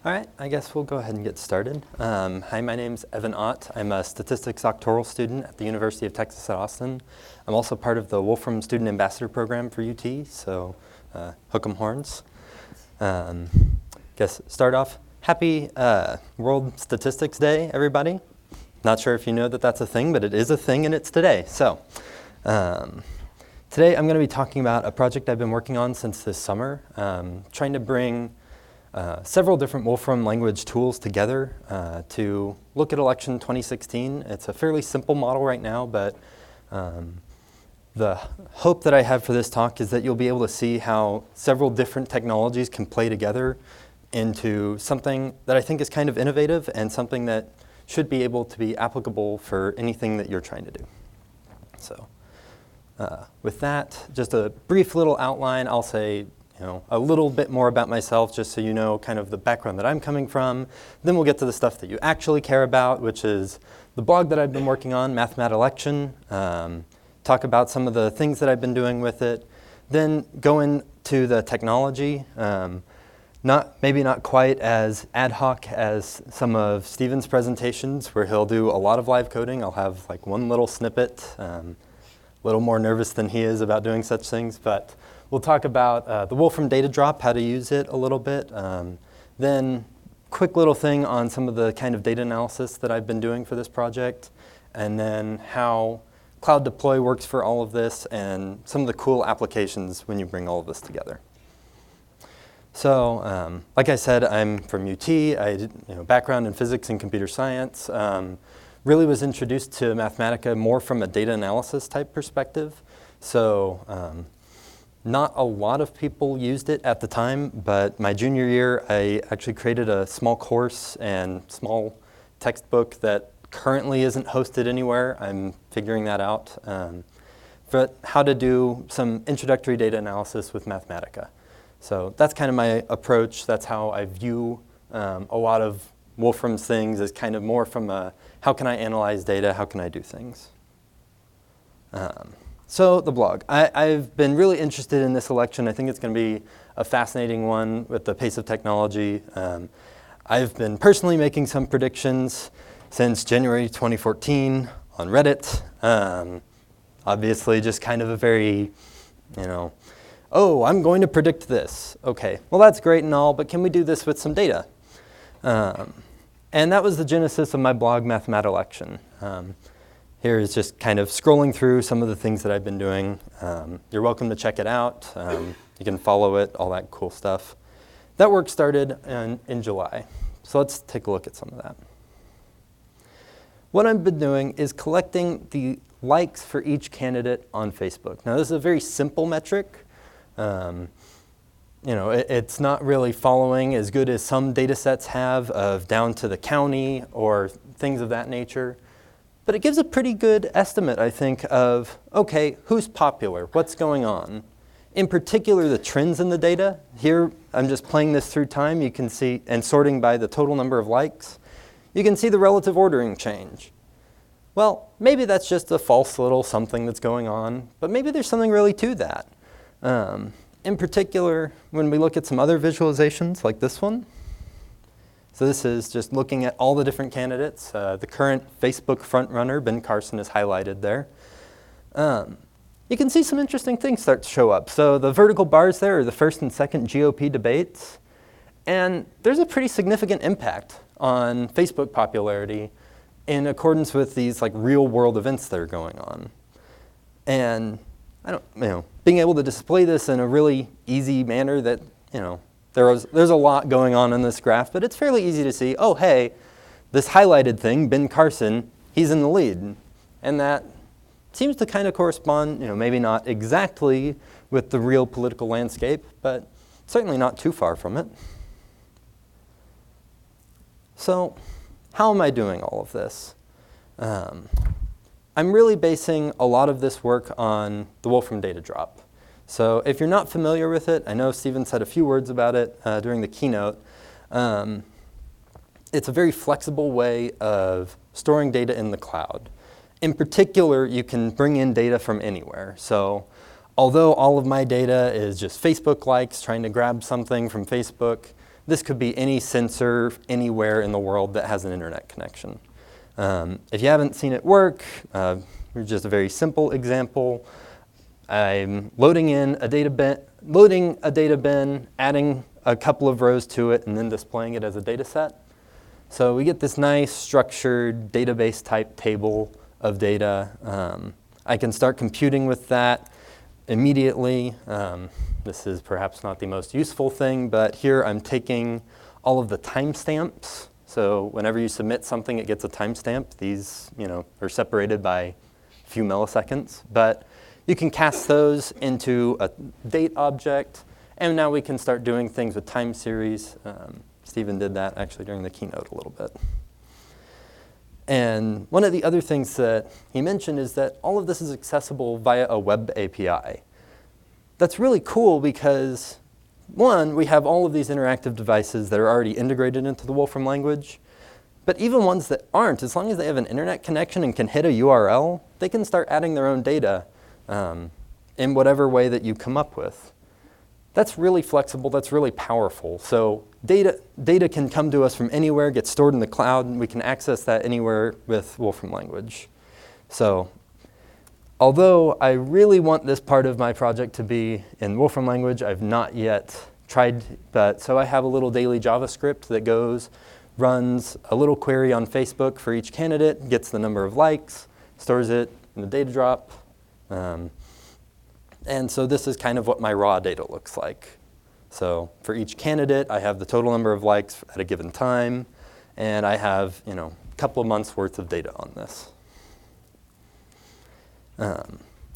All right, I guess we'll go ahead and get started. Hi, my name's Evan Ott. I'm a statistics doctoral student at the University of Texas at Austin. I'm also part of the Wolfram Student Ambassador Program for UT, so hook 'em horns. Guess start off, happy World Statistics Day, everybody. Not sure if you know that that's a thing, but it is a thing and it's today. So today I'm going to be talking about a project I've been working on since this summer, trying to bring several different Wolfram language tools together to look at election 2016. It's a fairly simple model right now, but the hope that I have for this talk is that you'll be able to see how several different technologies can play together into something that I think is kind of innovative and something that should be able to be applicable for anything that you're trying to do. So with that, just a brief little outline. I'll say a little bit more about myself just so you know kind of the background that I'm coming from. Then we'll get to the stuff that you actually care about, which is the blog that I've been working on, Mathematelection, talk about some of the things that I've been doing with it, then go into the technology, maybe not quite as ad hoc as some of Steven's presentations where he'll do a lot of live coding. I'll have like one little snippet, a little more nervous than he is about doing such things, but we'll talk about the Wolfram data drop, how to use it a little bit. Then quick little thing on some of the kind of data analysis that I've been doing for this project, and then how Cloud Deploy works for all of this, and some of the cool applications when you bring all of this together. So like I said, I'm from UT. I did background in physics and computer science. Really was introduced to Mathematica more from a data analysis type perspective. So not a lot of people used it at the time, but my junior year, I actually created a small course and small textbook that currently isn't hosted anywhere. I'm figuring that out. But how to do some introductory data analysis with Mathematica. So that's kind of my approach. That's how I view a lot of Wolfram's things, as kind of more from a, how can I analyze data, how can I do things? So the blog. I've been really interested in this election. I think it's going to be a fascinating one with the pace of technology. I've been personally making some predictions since January 2014 on Reddit. Obviously just kind of a very, oh, I'm going to predict this. Okay, well that's great and all, but can we do this with some data? And that was the genesis of my blog, Mathematelection. Here is just kind of scrolling through some of the things that I've been doing. You're welcome to check it out. You can follow it, all that cool stuff. That work started in July. So let's take a look at some of that. What I've been doing is collecting the likes for each candidate on Facebook. Now this is a very simple metric. It's not really following as good as some data sets have of down to the county or things of that nature. But it gives a pretty good estimate, I think, of, okay, who's popular? What's going on? In particular, the trends in the data. Here, I'm just playing this through time. You can see, and sorting by the total number of likes, you can see the relative ordering change. Well, maybe that's just a false little something that's going on, but maybe there's something really to that. In particular, when we look at some other visualizations like this one, so this is just looking at all the different candidates. The current Facebook frontrunner, Ben Carson, is highlighted there. You can see some interesting things start to show up. So the vertical bars there are the first and second GOP debates. And there's a pretty significant impact on Facebook popularity in accordance with these real world events that are going on. And being able to display this in a really easy manner that, there's a lot going on in this graph, but it's fairly easy to see, oh, hey, this highlighted thing, Ben Carson, he's in the lead. And that seems to kind of correspond, maybe not exactly with the real political landscape, but certainly not too far from it. So how am I doing all of this? I'm really basing a lot of this work on the Wolfram data drop. So if you're not familiar with it, I know Steven said a few words about it during the keynote. It's a very flexible way of storing data in the cloud. In particular, you can bring in data from anywhere. So although all of my data is just Facebook likes, trying to grab something from Facebook, this could be any sensor anywhere in the world that has an internet connection. If you haven't seen it work, here's just a very simple example. I'm loading a data bin, adding a couple of rows to it, and then displaying it as a data set. So we get this nice structured database type table of data. I can start computing with that immediately. This is perhaps not the most useful thing, but here I'm taking all of the timestamps. So whenever you submit something, it gets a timestamp. These, are separated by a few milliseconds, but you can cast those into a date object, and now we can start doing things with time series. Stephen did that actually during the keynote a little bit. And one of the other things that he mentioned is that all of this is accessible via a web API. That's really cool because, one, we have all of these interactive devices that are already integrated into the Wolfram language, but even ones that aren't, as long as they have an internet connection and can hit a URL, they can start adding their own data in whatever way that you come up with. That's really flexible, that's really powerful. So data can come to us from anywhere, get stored in the cloud, and we can access that anywhere with Wolfram language. So although I really want this part of my project to be in Wolfram language, I've not yet tried, so I have a little daily JavaScript that runs a little query on Facebook for each candidate, gets the number of likes, stores it in the data drop. And so this is kind of what my raw data looks like. So for each candidate, I have the total number of likes at a given time, and I have a couple of months worth of data on this.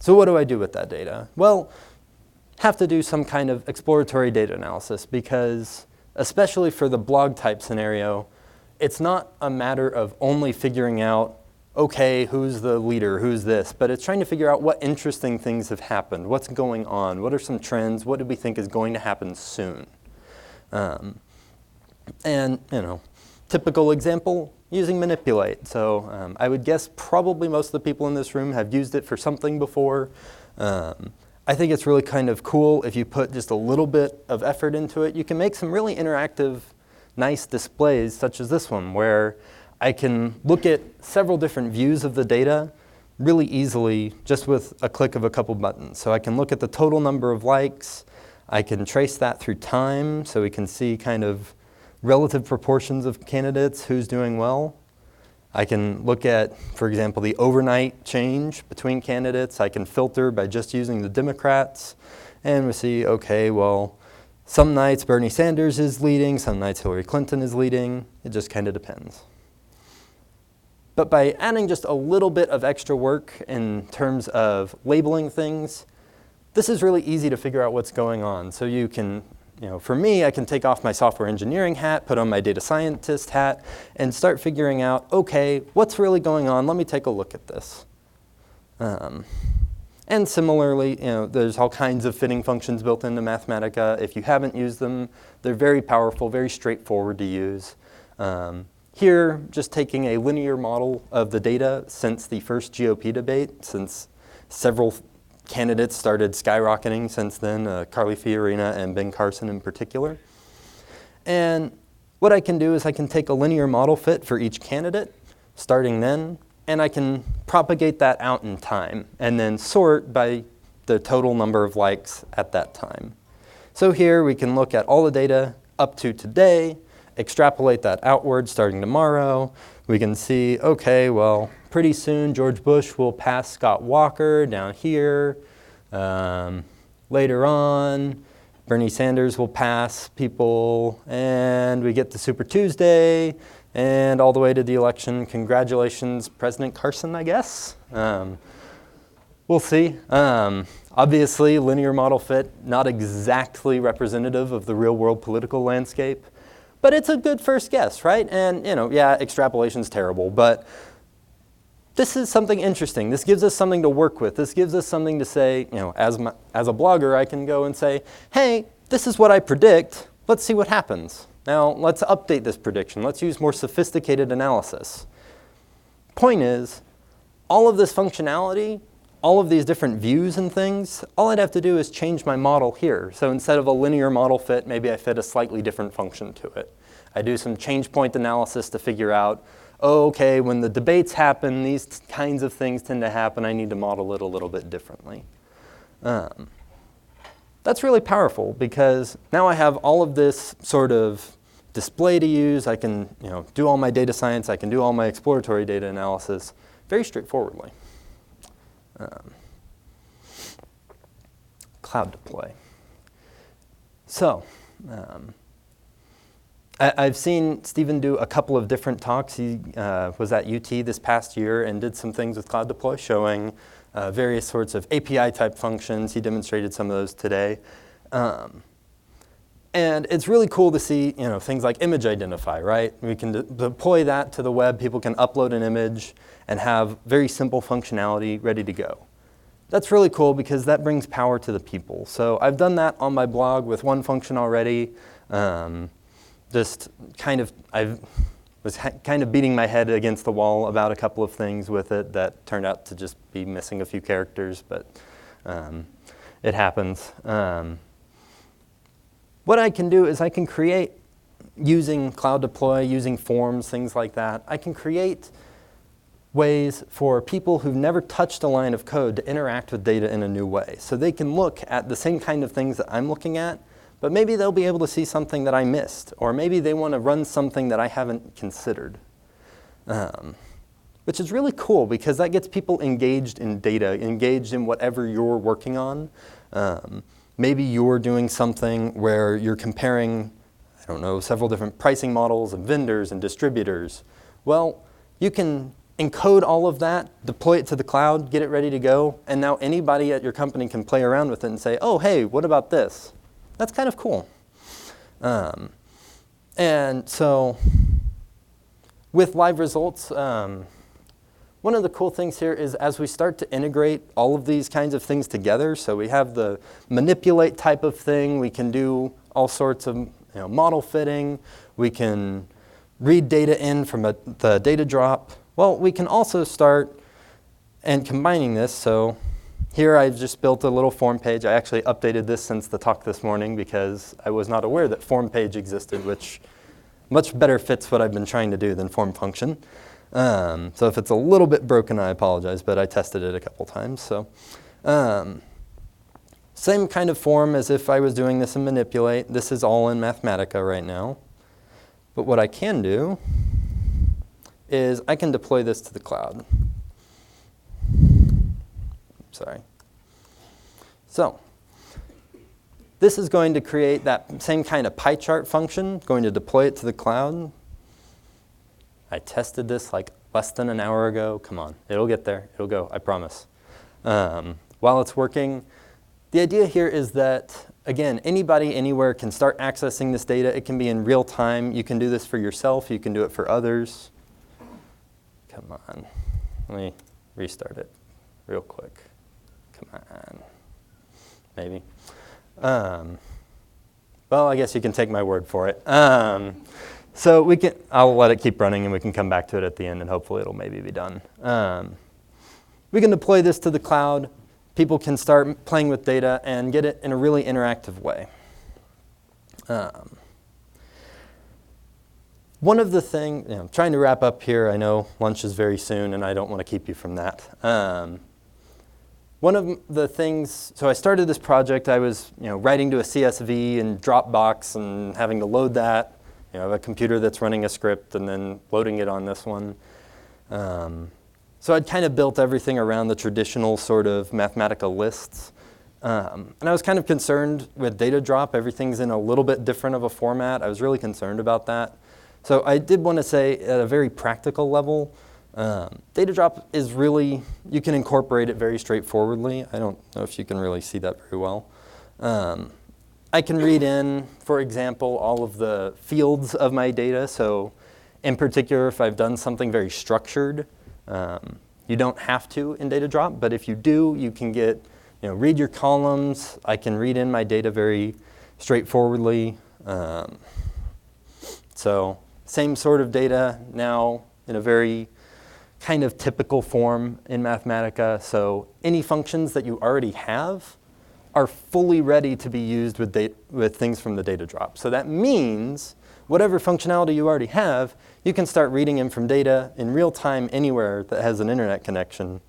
So what do I do with that data? Well, have to do some kind of exploratory data analysis because, especially for the blog type scenario, it's not a matter of only figuring out, okay, who's the leader, who's this, but it's trying to figure out what interesting things have happened, what's going on, what are some trends, what do we think is going to happen soon? And, typical example, using manipulate. So I would guess probably most of the people in this room have used it for something before. I think it's really kind of cool if you put just a little bit of effort into it. You can make some really interactive, nice displays, such as this one, where I can look at several different views of the data really easily just with a click of a couple buttons. So I can look at the total number of likes. I can trace that through time so we can see kind of relative proportions of candidates, who's doing well. I can look at, for example, the overnight change between candidates. I can filter by just using the Democrats. And we see, okay, well, some nights Bernie Sanders is leading, some nights Hillary Clinton is leading. It just kind of depends. But by adding just a little bit of extra work in terms of labeling things, this is really easy to figure out what's going on. So you can, for me, I can take off my software engineering hat, put on my data scientist hat, and start figuring out, okay, what's really going on? Let me take a look at this. And similarly, there's all kinds of fitting functions built into Mathematica. If you haven't used them, they're very powerful, very straightforward to use. Here, just taking a linear model of the data since the first GOP debate, since several candidates started skyrocketing since then, Carly Fiorina and Ben Carson in particular. And what I can do is I can take a linear model fit for each candidate, starting then, and I can propagate that out in time, and then sort by the total number of likes at that time. So here we can look at all the data up to today, extrapolate that outward starting tomorrow. We can see, okay, well, pretty soon George Bush will pass Scott Walker down here. Later on, Bernie Sanders will pass people, and we get to Super Tuesday, and all the way to the election. Congratulations, President Carson, I guess. We'll see. Obviously, linear model fit, not exactly representative of the real world political landscape. But it's a good first guess, right? And, yeah, extrapolation's terrible, but this is something interesting. This gives us something to work with. This gives us something to say, as a blogger, I can go and say, hey, this is what I predict. Let's see what happens. Now, let's update this prediction. Let's use more sophisticated analysis. Point is, all of this functionality all of these different views and things, all I'd have to do is change my model here. So instead of a linear model fit, maybe I fit a slightly different function to it. I do some change point analysis to figure out, oh, okay, when the debates happen, these kinds of things tend to happen. I need to model it a little bit differently. That's really powerful because now I have all of this sort of display to use. I can do all my data science. I can do all my exploratory data analysis very straightforwardly. Cloud deploy. So I've seen Stephen do a couple of different talks. He was at UT this past year and did some things with Cloud Deploy, showing various sorts of API-type functions. He demonstrated some of those today. And it's really cool to see things like image identify, right? We can deploy that to the web. People can upload an image and have very simple functionality ready to go. That's really cool because that brings power to the people. So I've done that on my blog with one function already. I was kind of beating my head against the wall about a couple of things with it that turned out to just be missing a few characters, but it happens. What I can do is I can create, using Cloud Deploy, using forms, things like that, I can create ways for people who've never touched a line of code to interact with data in a new way. So they can look at the same kind of things that I'm looking at, but maybe they'll be able to see something that I missed, or maybe they want to run something that I haven't considered, which is really cool because that gets people engaged in data, engaged in whatever you're working on. Maybe you're doing something where you're comparing, I don't know, several different pricing models and vendors and distributors. Well, you can encode all of that, deploy it to the cloud, get it ready to go, and now anybody at your company can play around with it and say, oh, hey, what about this? That's kind of cool. And so with live results, one of the cool things here is as we start to integrate all of these kinds of things together, so we have the manipulate type of thing, we can do all sorts of model fitting, we can read data in from the data drop. Well, we can also start and combining this. So here I've just built a little form page. I actually updated this since the talk this morning because I was not aware that form page existed, which much better fits what I've been trying to do than form function. So if it's a little bit broken, I apologize, but I tested it a couple times. So same kind of form as if I was doing this in Manipulate. This is all in Mathematica right now. But what I can do is I can deploy this to the cloud. Sorry. So this is going to create that same kind of pie chart function, going to deploy it to the cloud. I tested this like less than an hour ago. Come on, it'll get there. It'll go, I promise. While it's working, the idea here is that, again, anybody anywhere can start accessing this data. It can be in real time. You can do this for yourself. You can do it for others. Come on. Let me restart it real quick. Come on. Maybe. Well, I guess you can take my word for it. So I'll let it keep running and we can come back to it at the end and hopefully it'll maybe be done. We can deploy this to the cloud. People can start playing with data and get it in a really interactive way. One of the things, I'm trying to wrap up here. I know lunch is very soon and I don't want to keep you from that. One of the things, so I started this project. I was writing to a CSV in Dropbox and having to load that. I have a computer that's running a script and then loading it on this one. So I'd kind of built everything around the traditional sort of Mathematica lists. And I was kind of concerned with data drop. Everything's in a little bit different of a format. I was really concerned about that. So I did want to say at a very practical level, data drop is really, you can incorporate it very straightforwardly. I don't know if you can really see that very well. I can read in, for example, all of the fields of my data. So in particular, if I've done something very structured, you don't have to in data drop, but if you do, you can get, read your columns. I can read in my data very straightforwardly. So same sort of data now in a very kind of typical form in Mathematica. So any functions that you already have are fully ready to be used with things from the data drop. So that means whatever functionality you already have, you can start reading in from data in real time anywhere that has an internet connection.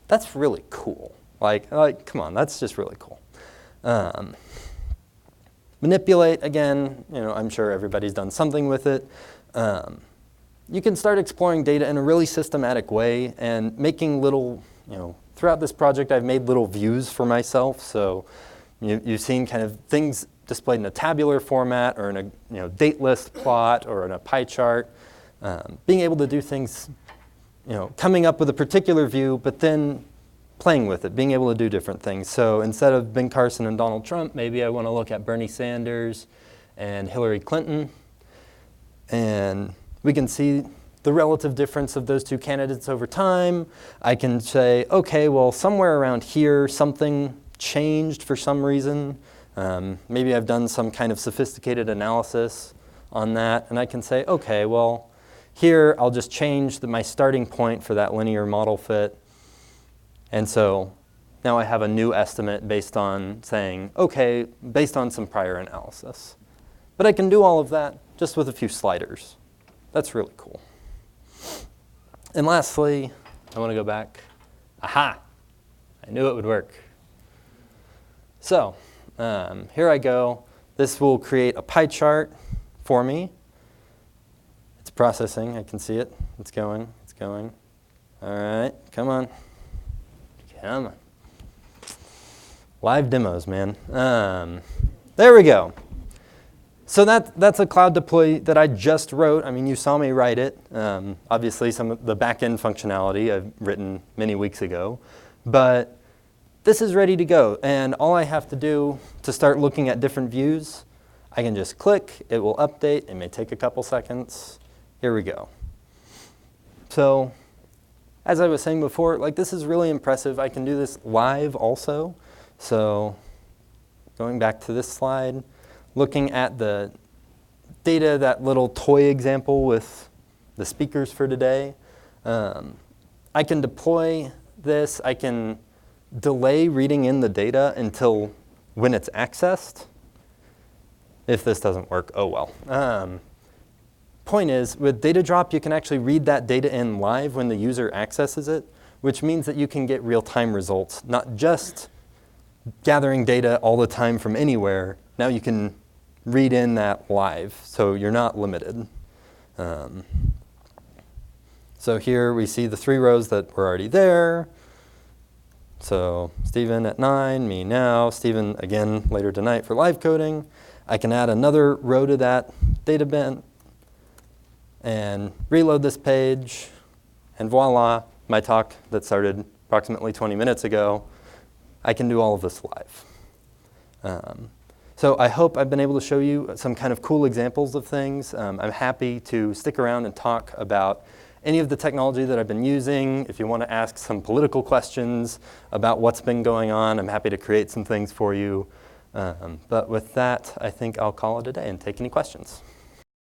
That's really cool. Like come on, that's just really cool. Manipulate, again, I'm sure everybody's done something with it. You can start exploring data in a really systematic way and making little, throughout this project I've made little views for myself. So you've seen kind of things displayed in a tabular format or in a date list plot or in a pie chart. Being able to do things, coming up with a particular view, but then playing with it, being able to do different things. So instead of Ben Carson and Donald Trump, maybe I want to look at Bernie Sanders and Hillary Clinton. And we can see the relative difference of those two candidates over time. I can say, okay, well, somewhere around here, something changed for some reason. Maybe I've done some kind of sophisticated analysis on that. And I can say, okay, well, here I'll just change my starting point for that linear model fit. And so now I have a new estimate based on saying, okay, based on some prior analysis. But I can do all of that just with a few sliders. That's really cool. And lastly, I want to go back. Aha! I knew it would work. So here I go. This will create a pie chart for me. It's processing. I can see it. It's going. It's going. All right. Come on. Come on. Live demos, man. There we go. So that's a cloud deploy that I just wrote. I mean, you saw me write it. Obviously, some of the back-end functionality I've written many weeks ago. But this is ready to go. And all I have to do to start looking at different views, I can just click. It will update. It may take a couple seconds. Here we go. So as I was saying before, this is really impressive. I can do this live also. So going back to this slide, looking at the data, that little toy example with the speakers for today, I can deploy this. I can delay reading in the data until when it's accessed. If this doesn't work, oh well. Point is, with data drop, you can actually read that data in live when the user accesses it, which means that you can get real-time results, not just gathering data all the time from anywhere. Now you can read in that live, so you're not limited. So here we see the 3 rows that were already there. So Stephen at 9, me now, Stephen again later tonight for live coding. I can add another row to that data bin and reload this page, and voila, my talk that started approximately 20 minutes ago, I can do all of this live. So I hope I've been able to show you some kind of cool examples of things. I'm happy to stick around and talk about any of the technology that I've been using. If you want to ask some political questions about what's been going on, I'm happy to create some things for you. But with that, I think I'll call it a day and take any questions.